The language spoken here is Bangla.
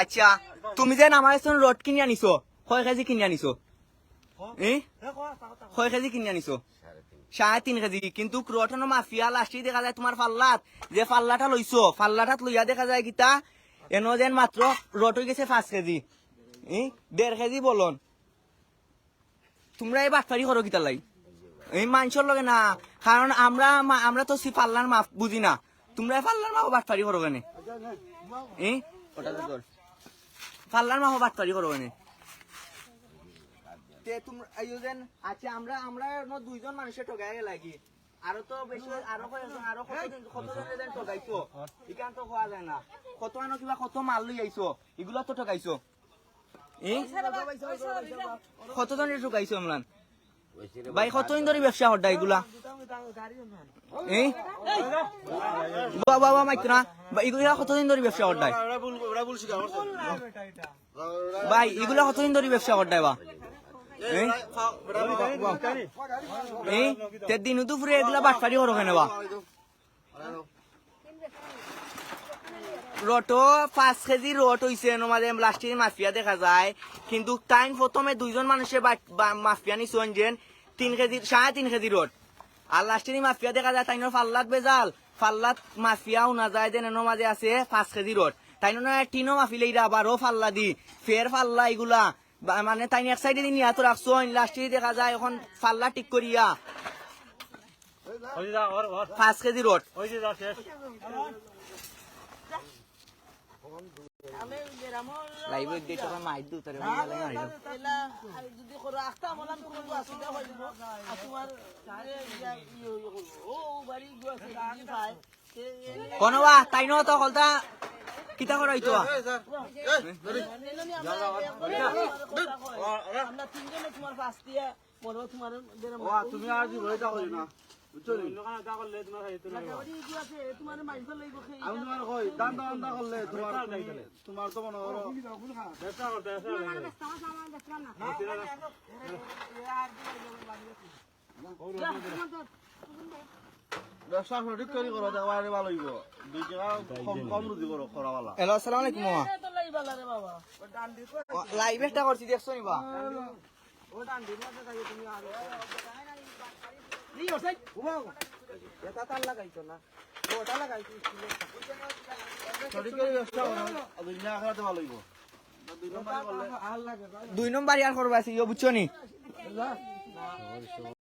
আচ্ছা তুমি যে আমার রড কিনে আনিছো কয় কেজি কিনে আনিছো কয় কেজি কিনে আনিছো 3.5 কেজি কিন্তু রটনো মাফিয়া লাস্টি দেখা যায় তোমার ফাল্লাত যে ফাল্লাটা লইছো ফাল্লাটাত লইয়া দেখা যায় গীতা এনো যেন মাত্র রট হয়ে গেছে 5 কেজি 1.5 কেজি বলন তোমরা এই বাটফারি করো গীতা লাই এই মানুষের লগে না কারণ আমরা তো পাল্লার মাপ বুঝি না তোমরা পাল্লার মাপ বাটফারি করো কেন পাল্লার মাপ বাটফারি করো কেন আচ্ছা আমরা দুইজন মানুষের ঠকাই লাগি আরো তো বেশি আরো কতজনের ঠকাইছো এখান তো হওয়া যায় না কত আনো কিবা কত মাল লই আইছো এগুলো তো ঠকাইছো কতজনের ঠকাইছো আমলান ভাই কতদিন ধরে ব্যবসা হড্ডা এগুলা বাবা মাইতো না এগুলা কতদিন ধরে ব্যবসা হড্ডায় ভাই এগুলা কতদিন ধরে ব্যবসা হড্ডায় বা দিন দুপুরে এগুলা বাটফারি করো কেন বা রটো 5 কেজি রট হইছে আমাদের লাস্টের মাফিয়া দেখা যায় কিন্তু টাইম প্রথমে দুইজন মানুষের মাফিয়া নিছেন যেন 3 কেজি 3.5 কেজি রট আর লাস্টের মাফিয়া দেখা যায় তাইনোর ফাল্লাত বেজাল ফাল্লাত মাফিয়াও না যায় যেন এর মাঝে আছে 5 কেজি রট তাইনো না টিনো মাফিলে ইরা আবারও ফাল্লা দি ফের ফাল্লা এগুলা মানে তাই এক সাইডে নিয়ে তো রাখছো লাস্টে দেখা যায় এখন ফাল্লা ঠিক করিয়া 5 কেজি রট লাইভে দেখতে পাই মাইট দু তারে যদি করে আস্তা বললাম কোন আসিটা হই দিব আর তোমার ও বাড়ি গুয়াছে গান খায় কোনবা তাইনো তো কলতা কিতা করাইতো আমরা তিনজনে তোমার পাশ দিয়া বড় তোমার তুমি আর দি বইটা কই না বুঝছো নি দোকানে দা করলে তোমার খাইতো না গাড়ি গুয়াছে তোমার মাইনফল লইব খাই আমি তোমার কই দান দা করলে তোমার তো মনে করো ব্যবসা করতে ব্যবসা সঠিক করে করো দেওয়ারে ভালো হইব 2 টাকা কম রুজি করো করাওয়ালা হ্যালো আসসালামু আলাইকুম মামা তো লাইবালা রে বাবা ও ডান দি লাইভ একটা করছি দেখছো নি বা ও ডান দি না থাকে তুমি আর নি ওসাই উমা এটা তার লাগাইছো না ওটা লাগাইছি সঠিক করে ব্যবসা করো দুনিয়া আখরাতে ভালো হইব 2 নম্বর আর করবা আছে ইও বুঝছো নি